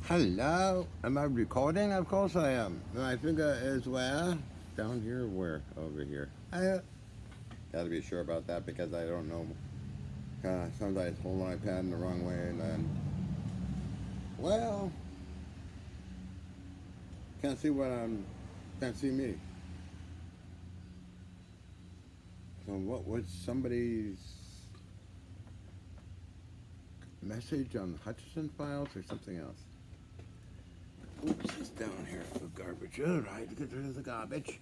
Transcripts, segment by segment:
Hello, am I recording? Of course I am. My finger is where? Down here, where? Over here. I gotta be sure about that because I don't know. Sometimes I hold my iPad in the wrong way and then, well, can't see can't see me. So what was somebody's message on the Hutchison files or something else? Oops, it's down here for garbage. All right, get rid of the garbage.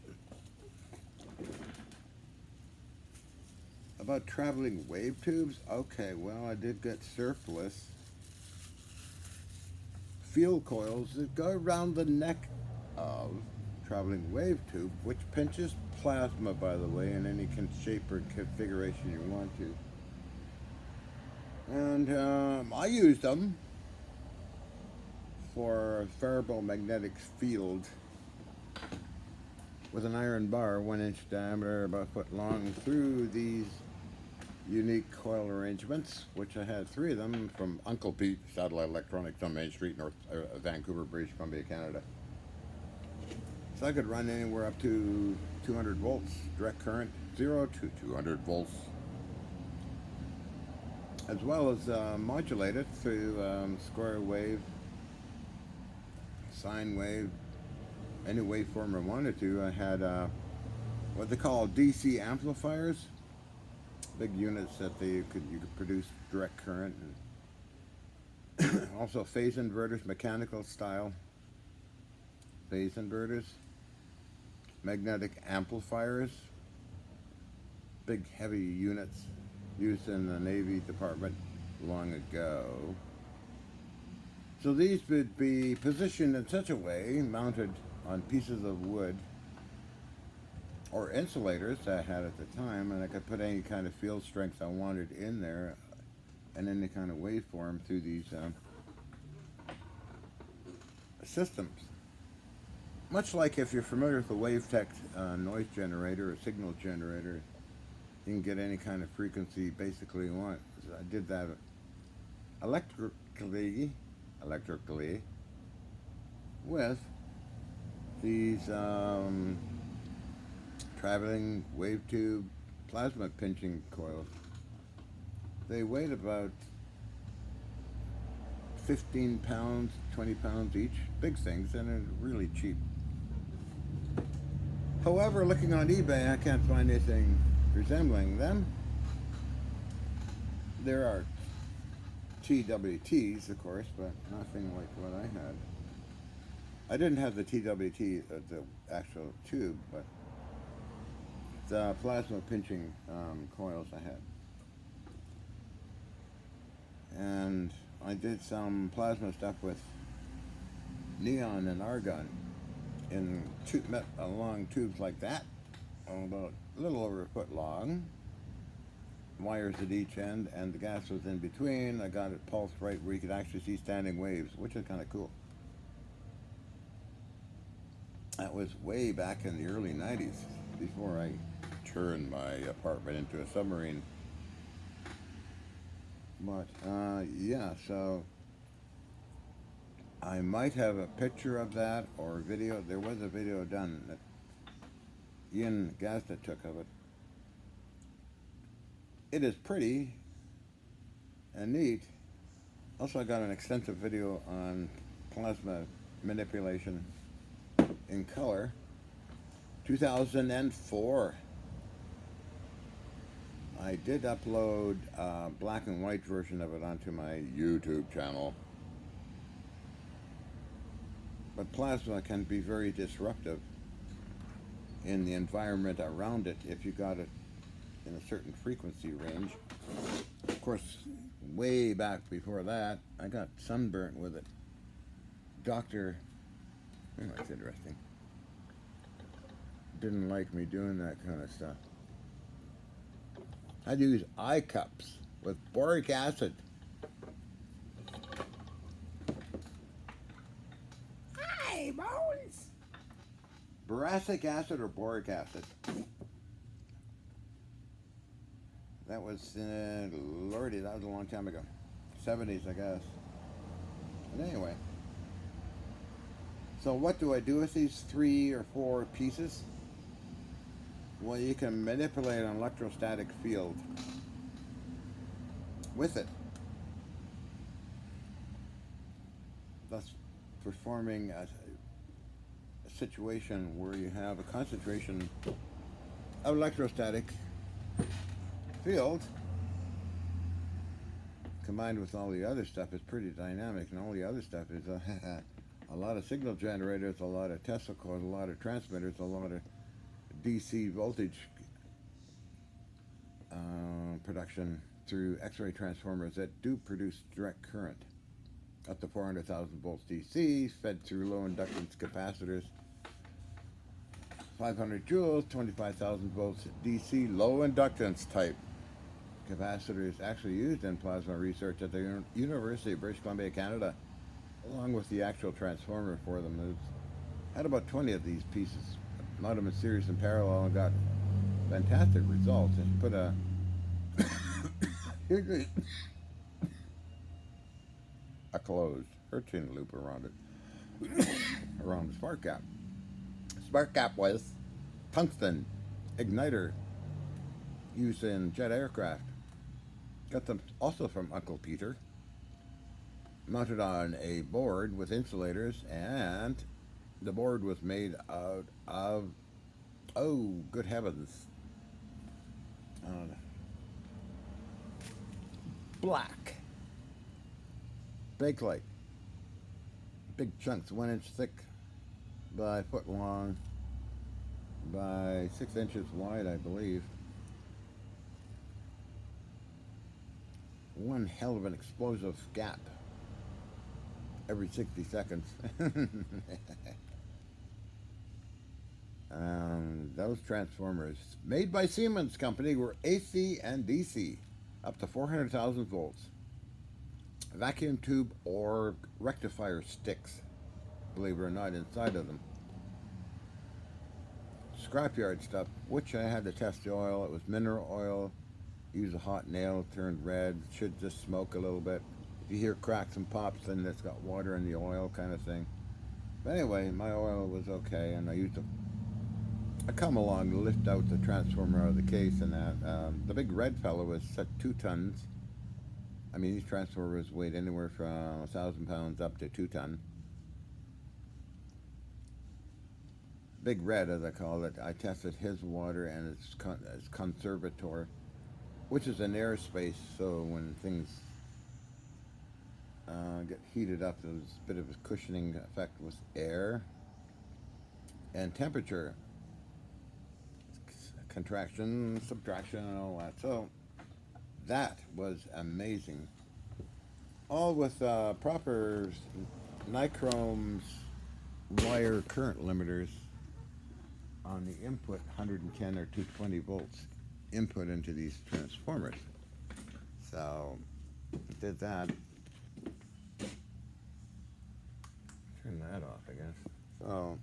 About traveling wave tubes? Okay, well, I did get surplus field coils that go around the neck of traveling wave tube, which pinches plasma, by the way, in any shape or configuration you want to. And I used them for ferromagnetic field with an iron bar, 1 inch diameter, about a foot long, through these unique coil arrangements, which I had 3 of them from Uncle Pete Satellite Electronics on Main Street, North Vancouver, British Columbia, Canada. So I could run anywhere up to 200 volts, direct current, 0 to 200 volts, as well as modulate it through square wave, sine wave, any waveform I wanted to. I had what they call DC amplifiers, big units that you could produce direct current, and also phase inverters, mechanical style phase inverters, magnetic amplifiers, big heavy units used in the Navy Department long ago. So these would be positioned in such a way, mounted on pieces of wood or insulators that I had at the time, and I could put any kind of field strength I wanted in there and any kind of waveform through these systems. Much like if you're familiar with the WaveTech noise generator or signal generator, you can get any kind of frequency basically you want. So I did that electrically with these traveling wave tube plasma pinching coils. They weighed about 15 pounds, 20 pounds each, big things, and they're really cheap. However, looking on eBay, I can't find anything resembling them. There are TWTs, of course, but nothing like what I had. I didn't have the TWT, the actual tube, but the plasma pinching coils I had. And I did some plasma stuff with neon and argon in long tubes like that, about a little over a foot long, wires at each end, and the gas was in between. I got it pulsed right where you could actually see standing waves, which is kind of cool. That was way back in the early 90s, before I turned my apartment into a submarine. But yeah, so I might have a picture of that or a video. There was a video done that Ian Gazda took of it. It is pretty and neat. Also, I got an extensive video on plasma manipulation in color, 2004. I did upload a black and white version of it onto my YouTube channel. But plasma can be very disruptive in the environment around it if you got it in a certain frequency range. Of course, way back before that, I got sunburnt with it. That's interesting. Didn't like me doing that kind of stuff. I'd use eye cups with boric acid. Hi, Bones! Boracic acid or boric acid? That was, lordy, that was a long time ago. 70s, I guess. But anyway, So what do I do with these 3 or 4 pieces? Well, you can manipulate an electrostatic field with it, thus performing a situation where you have a concentration of electrostatic field combined with all the other stuff is pretty dynamic, and all the other stuff is a lot of signal generators, a lot of Tesla coils, a lot of transmitters, a lot of DC voltage production through X-ray transformers that do produce direct current up to 400,000 volts DC, fed through low inductance capacitors, 500 joules, 25,000 volts DC, low inductance type capacitors actually used in plasma research at the University of British Columbia, Canada, along with the actual transformer for them. It's had about 20 of these pieces, a lot of them in series and parallel, and got fantastic results. And put a a closed Hutchison loop around it, around the spark gap. Spark gap was tungsten igniter used in jet aircraft. Got them also from Uncle Peter. Mounted on a board with insulators, and the board was made out of, oh, good heavens, black bakelite. Big chunks, 1 inch thick by foot long by 6 inches wide, I believe. One hell of an explosive gap every 60 seconds. Those transformers, made by Siemens Company, were AC and DC, up to 400,000 volts. Vacuum tube or rectifier sticks, believe it or not, inside of them. Scrapyard stuff, which I had to test the oil. It was mineral oil. Use a hot nail, turned red, should just smoke a little bit. If you hear cracks and pops, then it's got water in the oil kind of thing. But anyway, my oil was okay, and I used a come along to lift out the transformer out of the case and that. The big red fellow was set 2 tons. I mean, these transformers weighed anywhere from 1,000 pounds up to 2 ton. Big Red, as I call it, I tested his water and its conservator, which is an airspace, so when things get heated up, there's a bit of a cushioning effect with air. And temperature, contraction, subtraction, and all that. So that was amazing. All with proper nichrome's wire current limiters on the input, 110 or 220 volts input into these transformers. So did that. Turn that off, I guess. So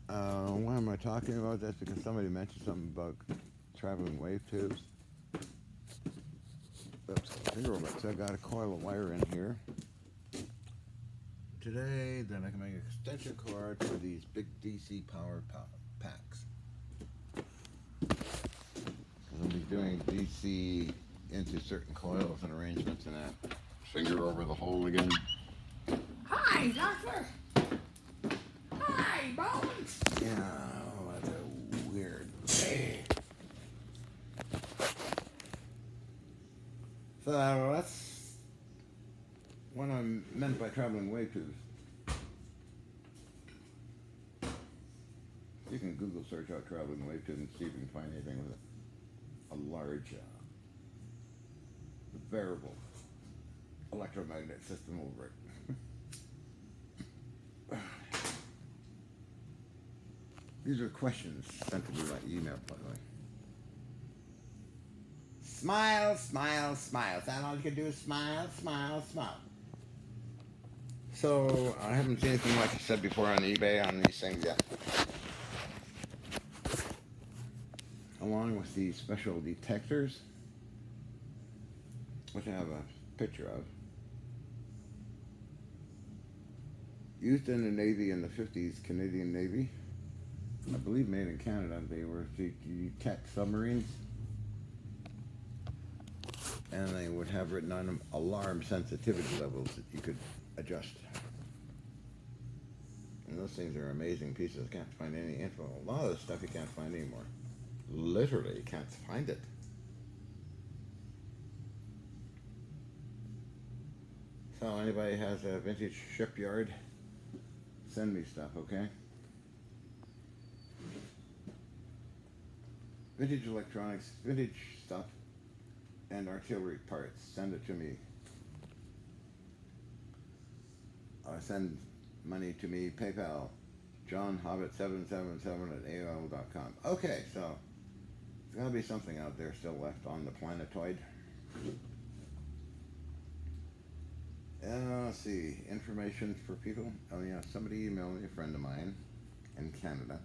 why am I talking about this? Because somebody mentioned something about traveling wave tubes. Oops, finger over it. So I got a coil of wire in here today. Then I can make an extension cord for these big DC power packs. I'll be doing DC into certain coils and arrangements and that. Finger over the hole again. Hi, Doctor. Hi, Bones. Yeah, oh, that's a weird day. So that's what I meant by traveling wave tubes. You can Google search out traveling wave tube and see if you can find anything with a large variable electromagnetic system over it. These are questions sent to me by email, by the way. Smile, smile, smile. Is that all you can do is smile, smile, smile? So, I haven't seen anything like I said before on eBay on these things yet. Along with these special detectors, which I have a picture of. Used in the Navy in the 50s, Canadian Navy. I believe made in Canada. They were to detect submarines. And they would have written on them alarm sensitivity levels that you could adjust. And those things are amazing pieces. Can't find any info. A lot of the stuff you can't find anymore. Literally, you can't find it. So anybody has a vintage shipyard, send me stuff, okay? Vintage electronics, vintage stuff, and artillery parts. Send it to me. Send money to me, PayPal, johnhobbit777 at AOL.com. Okay, so there's got to be something out there still left on the planetoid. Let's see, information for people. Oh yeah, somebody emailed me, a friend of mine in Canada.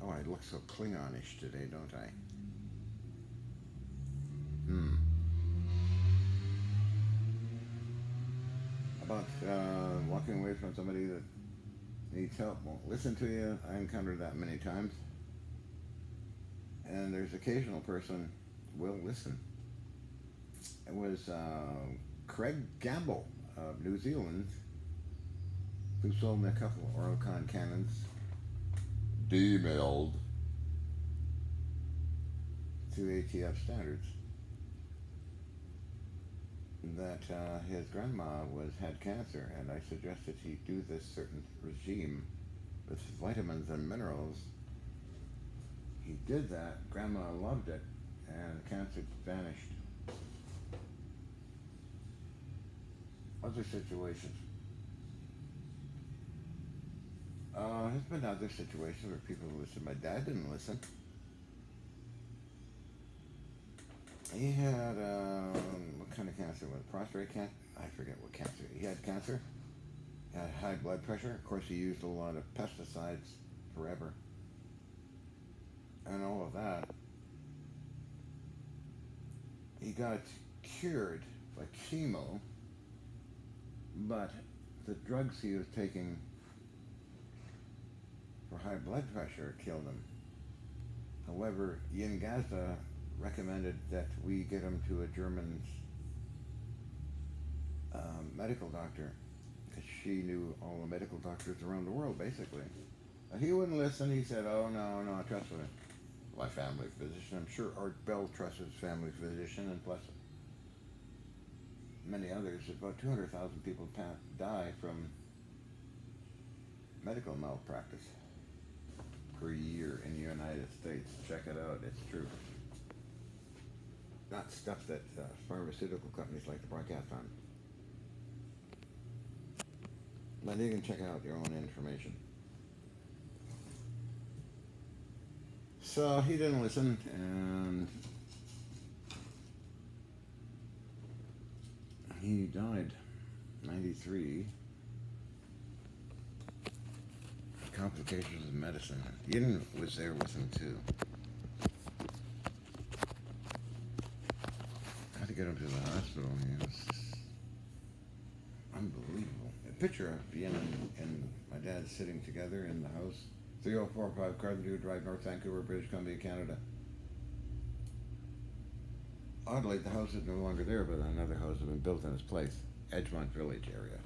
Oh, I look so Klingonish today, don't I? About walking away from somebody that needs help, won't listen to you. I encountered that many times. And there's occasional person will listen. It was Craig Gamble of New Zealand who sold me a couple of Oricon cannons, demailed to ATF standards, that his grandma had cancer, and I suggested he do this certain regime with vitamins and minerals. He did that, grandma loved it, and cancer vanished. Other situations. There's been other situations where people listen. My dad didn't listen. He had, what kind of cancer was it? Prostate cancer? I forget what cancer. He had cancer. He had high blood pressure. Of course, he used a lot of pesticides forever. And all of that. He got cured by chemo, but the drugs he was taking for high blood pressure killed him. However, Yin Gaza recommended that we get him to a German medical doctor, because she knew all the medical doctors around the world, basically. But he wouldn't listen. He said, oh, no, I trust my family physician. I'm sure Art Bell trusts his family physician, and plus many others. About 200,000 people die from medical malpractice per year in the United States. Check it out. It's true. Not stuff that pharmaceutical companies like to broadcast on. But you can check out your own information. So he didn't listen, and he died, 93. Complications of medicine. Yin was there with him too. I had to get him to the hospital. He was unbelievable. A picture of Yin and my dad sitting together in the house. 3045 Carden Drive, North Vancouver, British Columbia, Canada. Oddly, the house is no longer there, but another house has been built in its place. Edgemont Village area.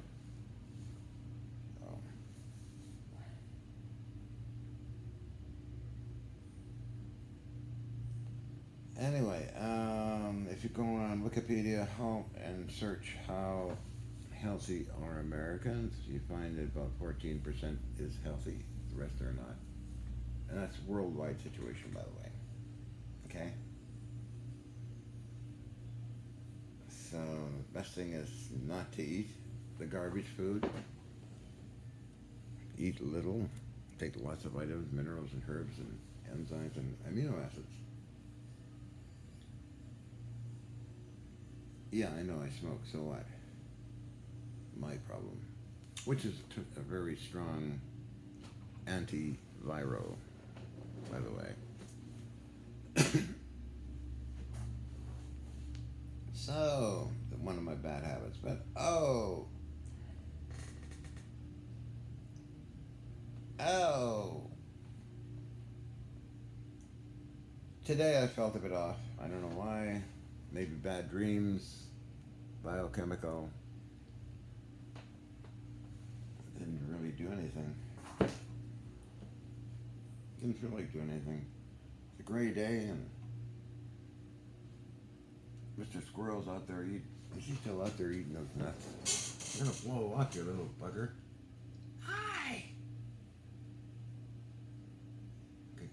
Anyway, if you go on Wikipedia and search how healthy are Americans, you find that about 14% is healthy. The rest are not. And that's a worldwide situation, by the way. Okay? So, the best thing is not to eat the garbage food. Eat little. Take lots of vitamins, minerals, and herbs, and enzymes, and amino acids. Yeah, I know I smoke, so what? My problem. Which is a very strong antiviral, by the way. So, one of my bad habits, but Oh. Today I felt a bit off. I don't know why. Maybe bad dreams, biochemical. Didn't really do anything. Didn't feel like doing anything. It's a gray day and Mr. Squirrel's out there eating. Is he still out there eating those nuts? You're gonna blow off, you little bugger. Hi. Okay,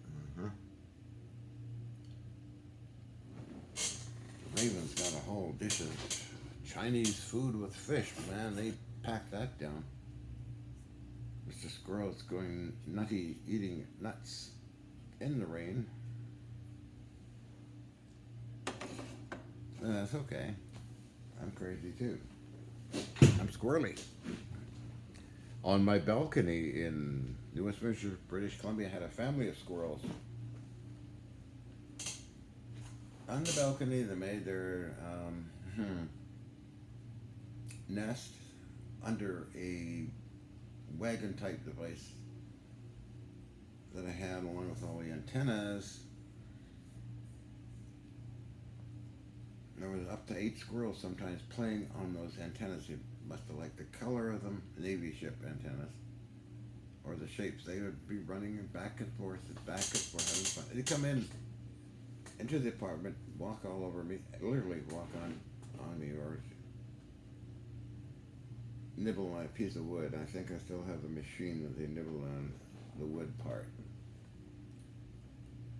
The Raven's got a whole dish of Chinese food with fish. Man, they packed that down. Mr. Squirrel's going nutty, eating nuts in the rain. That's okay. I'm crazy too. I'm squirrely. On my balcony in New Westminster, British Columbia, I had a family of squirrels. On the balcony, they made their nest under a wagon-type device that I had along with all the antennas. There was up to 8 squirrels sometimes playing on those antennas. You must have liked the color of them, Navy ship antennas, or the shapes. They would be running back and forth, having fun. They'd come into the apartment, walk all over me, literally walk on me, or nibble on a piece of wood. I think I still have the machine that they nibble on the wood part.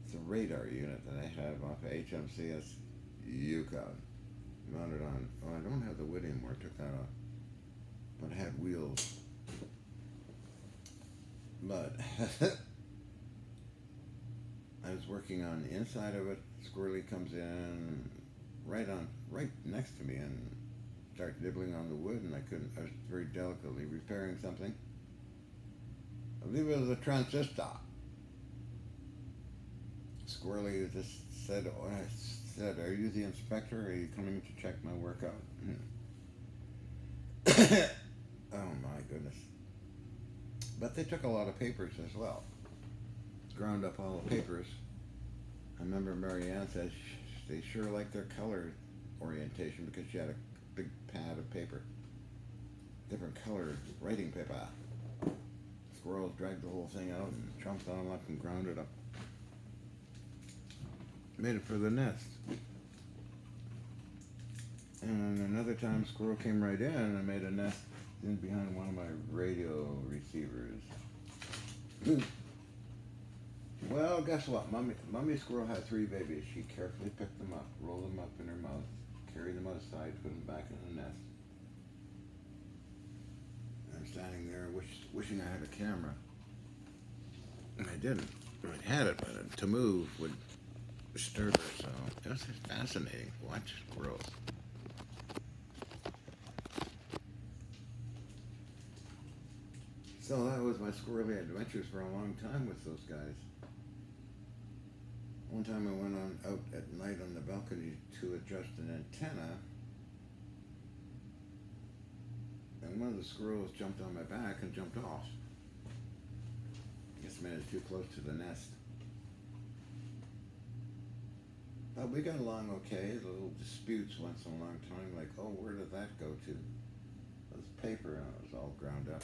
It's a radar unit that I have off of HMCS Yukon, mounted on. Oh, I don't have the wood anymore. I took that off, but it had wheels. But I was working on the inside of it. Squirrely comes in right next to me and starts nibbling on the wood, and I was very delicately repairing something. I believe it was a transistor. Squirrely just said, "Are you the inspector? Are you coming to check my work out?" Oh my goodness. But they took a lot of papers as well. Ground up all the papers. I remember Marianne said they sure liked their color orientation because she had a big pad of paper. Different color writing paper. Squirrels dragged the whole thing out and chomped on up and ground it up. Made it for the nest. And another time, squirrel came right in and I made a nest in behind one of my radio receivers. Well, guess what? Mummy squirrel had 3 babies. She carefully picked them up, rolled them up in her mouth, carried them outside, put them back in the nest. I'm standing there wishing I had a camera. And I didn't. I had it, but to move would disturb her, so it was just fascinating to watch squirrels. So that was my squirrely adventures for a long time with those guys. One time I went out at night on the balcony to adjust an antenna, and one of the squirrels jumped on my back and jumped off. I guess I made it too close to the nest. But we got along okay. The little disputes once in a long time, like, oh, where did that go to? It was paper and it was all ground up.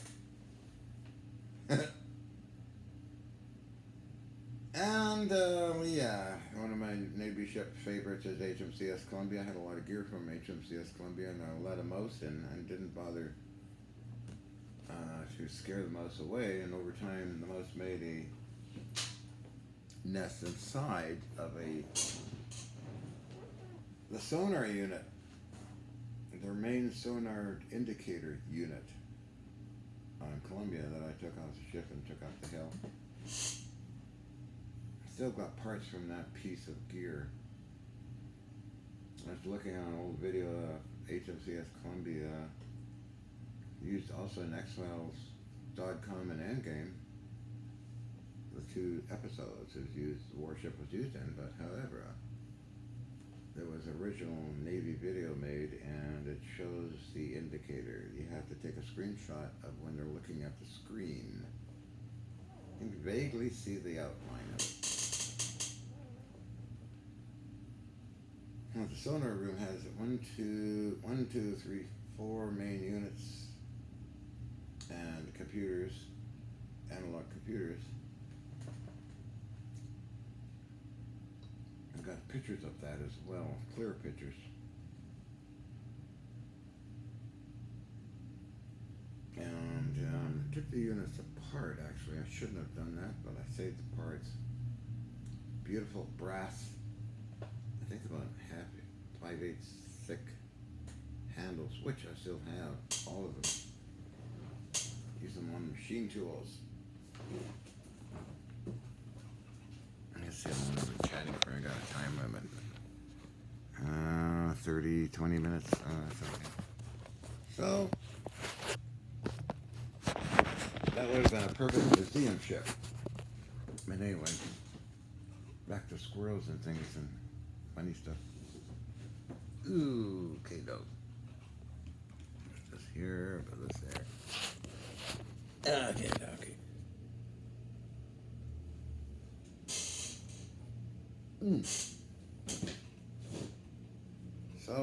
And yeah, one of my Navy ship favorites is HMCS Columbia. I had a lot of gear from HMCS Columbia, and I let a mouse in and didn't bother to scare the mouse away. And over time, the mouse made a nest inside of the sonar unit, their main sonar indicator unit on Columbia that I took off the ship and took off the hill. Still got parts from that piece of gear. I was looking on an old video of HMCS Columbia. Used also in X-Files.com and Endgame. The 2 episodes the warship was used in, but however, there was original Navy video made and it shows the indicator. You have to take a screenshot of when they're looking at the screen. You can vaguely see the outline of it. Well, the sonar room has 4 main units and computers, analog computers. I've got pictures of that as well, clear pictures. And took the units apart, actually. I shouldn't have done that, but I saved the parts. Beautiful brass, I think about 5/8 thick handles, which I still have, all of them. Use them on machine tools. Let's see, I'm going to be chatting for, I got a time limit. 30, 20 minutes, that's okay. So, that would have been a perfect museum ship. But anyway, back to squirrels and things and funny stuff. Ooh, okay, dog. Put this here, put this there. Okay, okay. So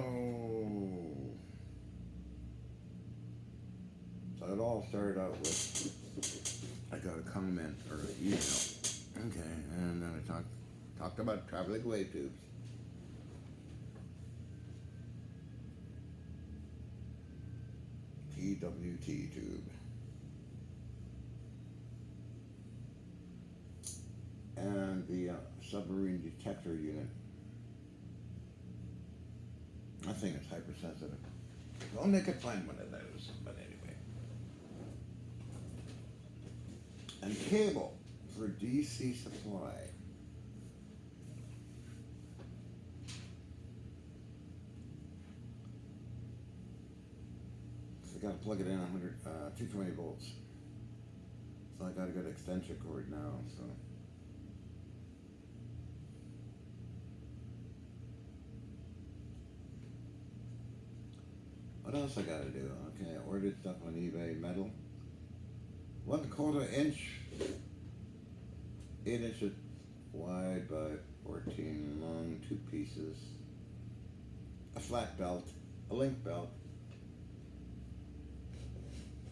it all started out with, I got a comment or an email. Okay, and then I talked about traveling wave tubes. TWT tube. And the submarine detector unit. I think it's hypersensitive. Only I could find one of those, but anyway. And cable for DC supply. So I gotta plug it in 220 volts. So I got a good extension cord now, so. What else I gotta do? Okay, I ordered stuff on eBay, metal. 1/4 inch, 8 inches wide by 14 long, 2 pieces. A flat belt, a link belt.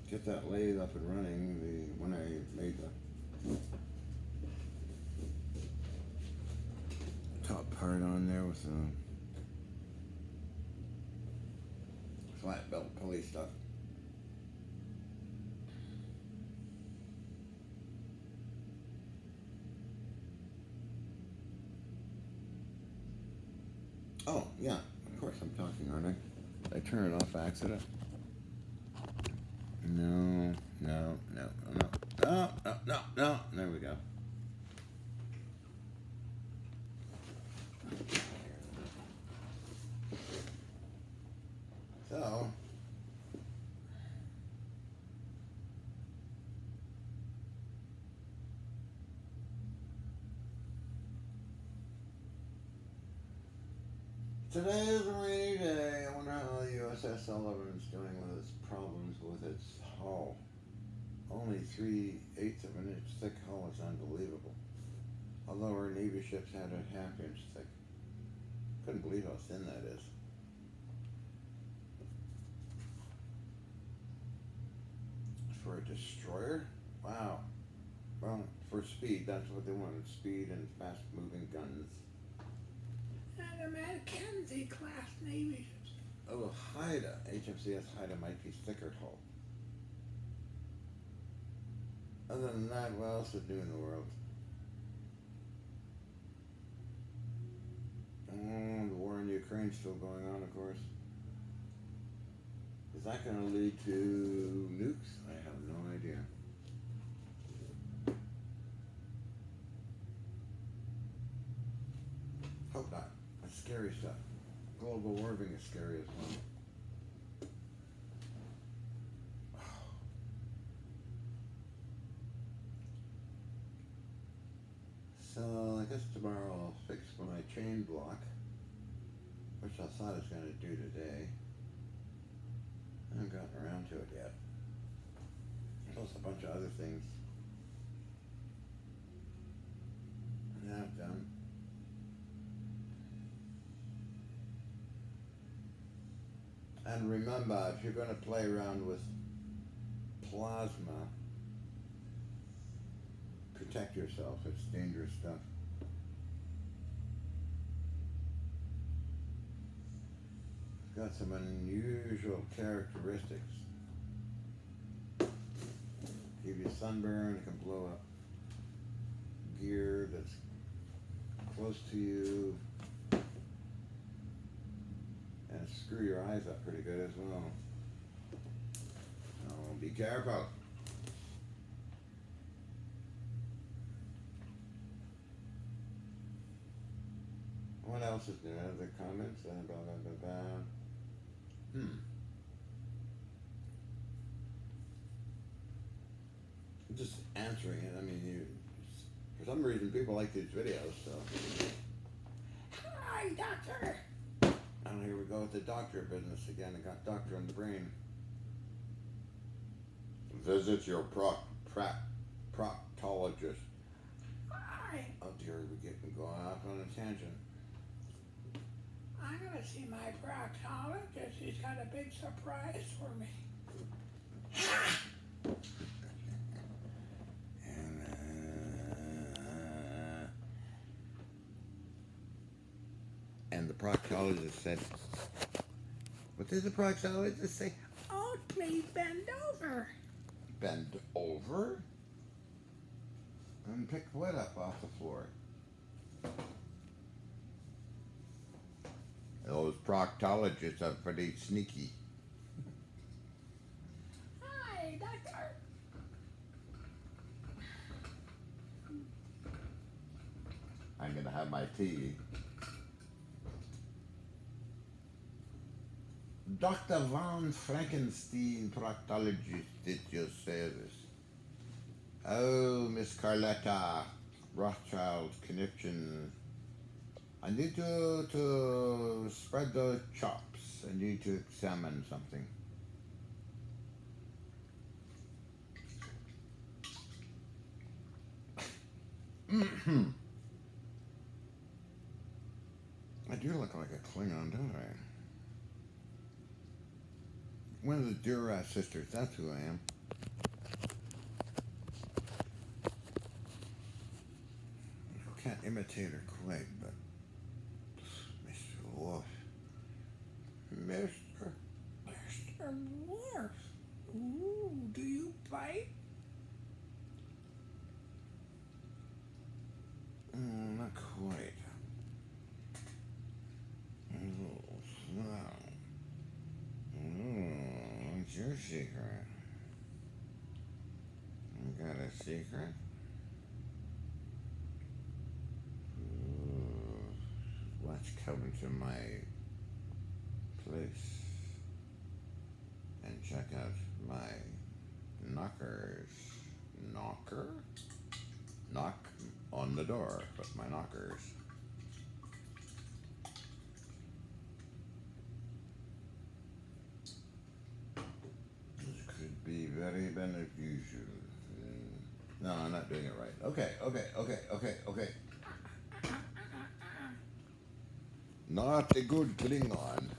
Get that lathe up and running. When I made the top part on there with the flat belt pulley stuff. Oh, yeah, of course I'm talking, aren't I? Did I turn it off by accident? No. There we go. So, today is a rainy day. I wonder how the USS Sullivan is doing with its problems with its hull. Only 3/8 of an inch thick hull is unbelievable. Although our Navy ships had a 1/2 inch thick. Couldn't believe how thin that is. For a destroyer? Wow. Well, for speed, that's what they wanted. Speed and fast moving guns. And a Mackenzie class Navy ships. Oh, Haida. HMCS Haida might be thicker hull. Other than that, what else is new in the world? The war in Ukraine still going on, of course. Is that going to lead to nukes? I have no idea. Hope not. That's scary stuff. Global warming is scary as well. So I guess tomorrow I'll fix my chain block, which I thought I was going to do today. I haven't gotten around to it yet. Plus a bunch of other things. And remember, if you're going to play around with plasma, protect yourself. It's dangerous stuff. It's got some unusual characteristics. Give you sunburn, it can blow up gear that's close to you, and screw your eyes up pretty good as well. So be careful. What else is there? Other comments? Blah, blah, blah, blah. Just answering it. I mean, for some reason, people like these videos, so. Hi, doctor. And here we go with the doctor business again. I got doctor on the brain. Visit your proctologist. Hi. Oh dear, we're getting going off on a tangent. I'm gonna see my proctologist. He's got a big surprise for me. And the proctologist said, what did the proctologist say? Oh, please bend over. Bend over? And pick what up off the floor? Those proctologists are pretty sneaky. Hi, doctor. I'm gonna have my tea. Dr. Von Frankenstein, proctologist, at your service. Oh, Miss Carletta, Rothschild connection. I need to spread those chops. I need to examine something. I do look like a Klingon, don't I? One of the Duras sisters, that's who I am. I can't imitate her quite, but Mr. Wolf. Mr. Worf. Ooh, do you bite? Not quite. What's your secret? You got a secret? Let's come to my place and check out my knockers. Knocker? Knock on the door with my knockers. This could be very beneficial. No, I'm not doing it right. Okay. Not a good Klingon.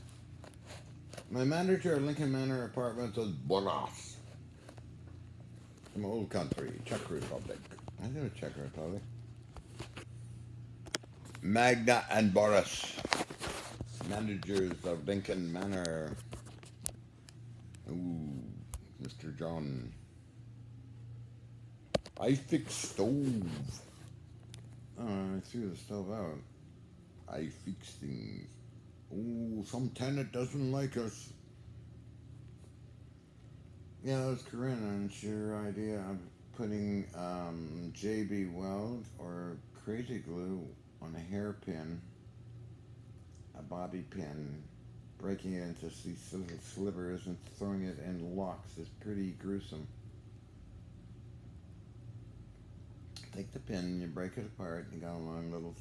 My manager at Lincoln Manor Apartments was Boras. From old country, Czech Republic. I know Czech Republic. Magna and Boris, managers of Lincoln Manor. Ooh, Mr. John. I fixed stove. Oh, I threw the stove out. I fix things. Ooh, some tenant doesn't like us. Yeah, it was Corinne, and it's your idea of putting JB Weld or Crazy Glue on a hairpin, a bobby pin, breaking it into these little slivers and throwing it in locks is pretty gruesome. Take the pin, you break it apart, you got a long little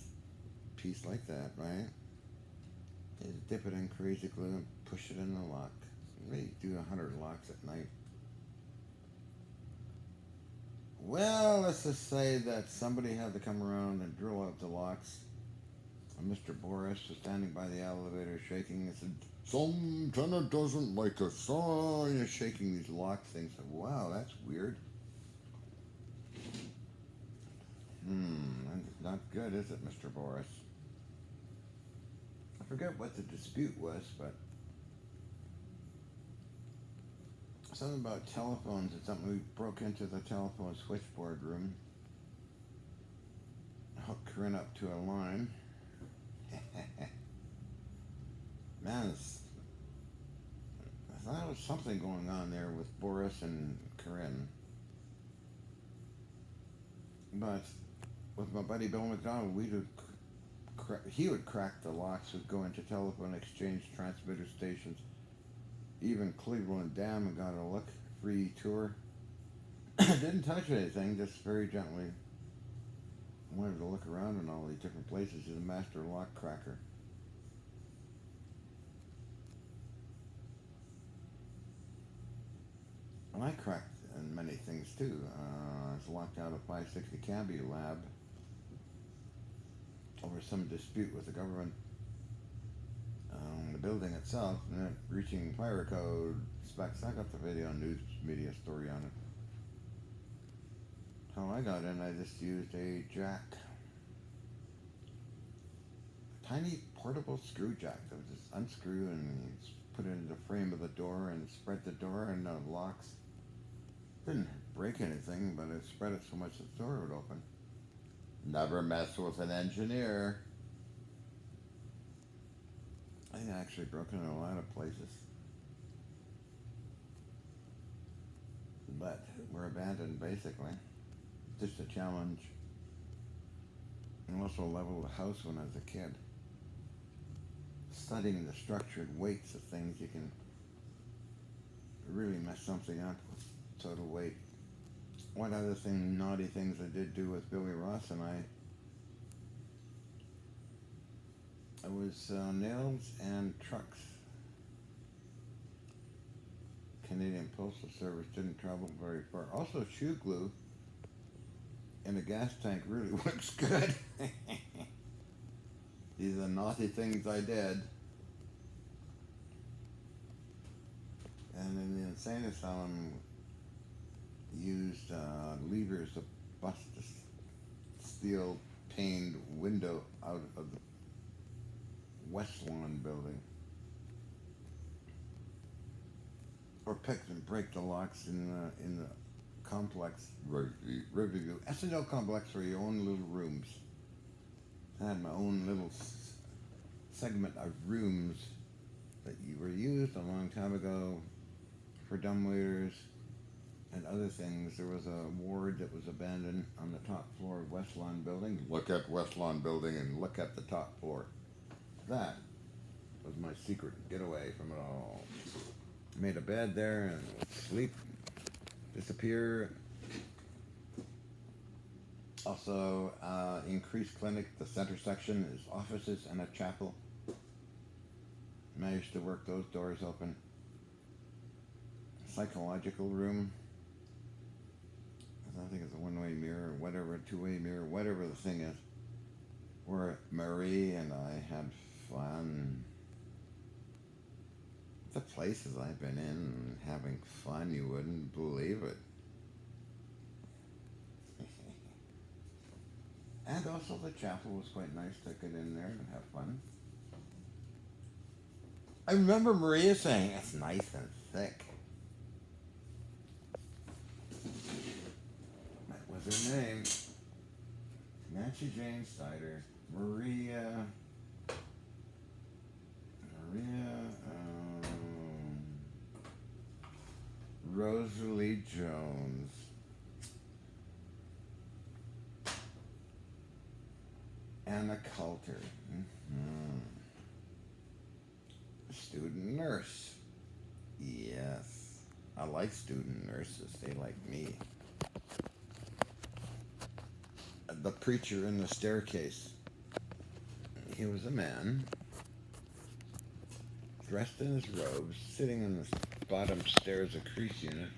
piece like that, right? You dip it in Crazy Glue and push it in the lock. Maybe do 100 locks at night. Well, let's just say that somebody had to come around and drill out the locks. And Mr. Boris was standing by the elevator shaking. He said, Some tenant doesn't like us. Oh, you're shaking these lock things. Wow, that's weird. That's not good, is it, Mr. Boris? I forget what the dispute was, but something about telephones or something. We broke into the telephone switchboard room, hooked Corinne up to a line. Man, I thought there was something going on there with Boris and Corinne. But with my buddy Bill McDonald, he would crack the locks, would go into telephone exchange transmitter stations, even Cleveland Dam, and got a look, free tour. Didn't touch anything, just very gently wanted to look around in all these different places. He's a master lock cracker. And I cracked in many things too. I was locked out of 560 Canby Lab over some dispute with the government. The building itself, and reaching fire code specs. I got the video news media story on it. How I got in, I just used a jack. A tiny portable screw jack that was just unscrew and put it in the frame of the door and spread the door and the locks. Didn't break anything, but it spread it so much that the door would open. Never mess with an engineer. I actually broke into a lot of places, but were abandoned basically. Just a challenge. And also leveled the house when I was a kid. Studying the structured weights of things, you can really mess something up with total weight. One other thing, naughty things I did do with Billy Ross and I was nails and trucks. Canadian Postal Service didn't travel very far. Also shoe glue in a gas tank really works good. These are naughty things I did. And in the insane asylum, used levers to bust the steel paned window out of the West Lawn building. Or pick and break the locks in the complex, Riverview S&L complex, for your own little rooms. I had my own little segment of rooms that you were used a long time ago for dumbwaiters and other things. There was a ward that was abandoned on the top floor of West Lawn building. Look at West Lawn building and look at the top floor. That was my secret getaway from it all. Made a bed there and would sleep, disappear. Also, increased clinic. The center section is offices and a chapel. Managed to work those doors open. Psychological room. I think it's a one-way mirror, or whatever, a two-way mirror, whatever the thing is. Where Marie and I had fun. The places I've been in having fun, you wouldn't believe it. And also the chapel was quite nice to get in there and have fun. I remember Maria saying, it's nice and thick. That was her name. Nancy Jane Snyder. Maria, Rosalie Jones. Anna Coulter. Student nurse. Yes. I like student nurses. They like me. The preacher in the staircase. He was a man, dressed in his robes, sitting in the bottom stairs of Crease unit.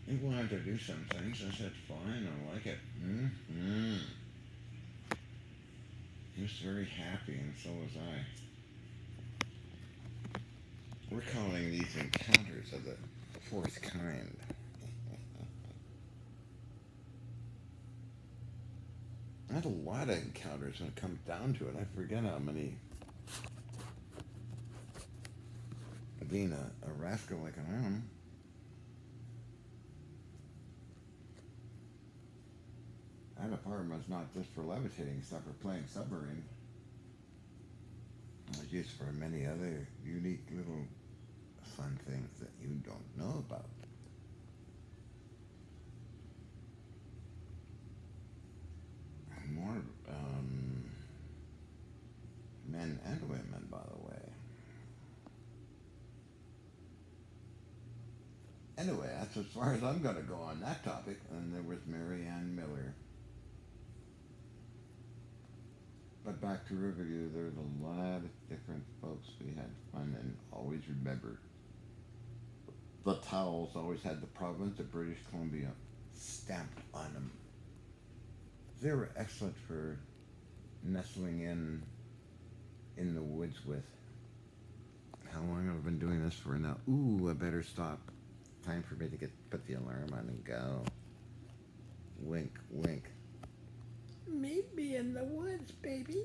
He wanted to do some things. I said, fine, I like it. He was very happy, and so was I. We're calling these encounters of the fourth kind. I had a lot of encounters when it comes down to it. I forget how many. Being a rascal like I am. That apartment was not just for levitating stuff or playing submarine. It was used for many other unique little fun things that you don't know about. More men and women, by the way. Anyway, that's as far as I'm going to go on that topic. And there was Mary Ann Miller. But back to Riverview, there's a lot of different folks. We had fun, and always remember, the towels always had the province of British Columbia stamped on them. They were excellent for nestling in the woods with. How long have I been doing this for now? Ooh, I better stop. Time for me to put the alarm on and go. Wink, wink. Meet me in the woods, baby.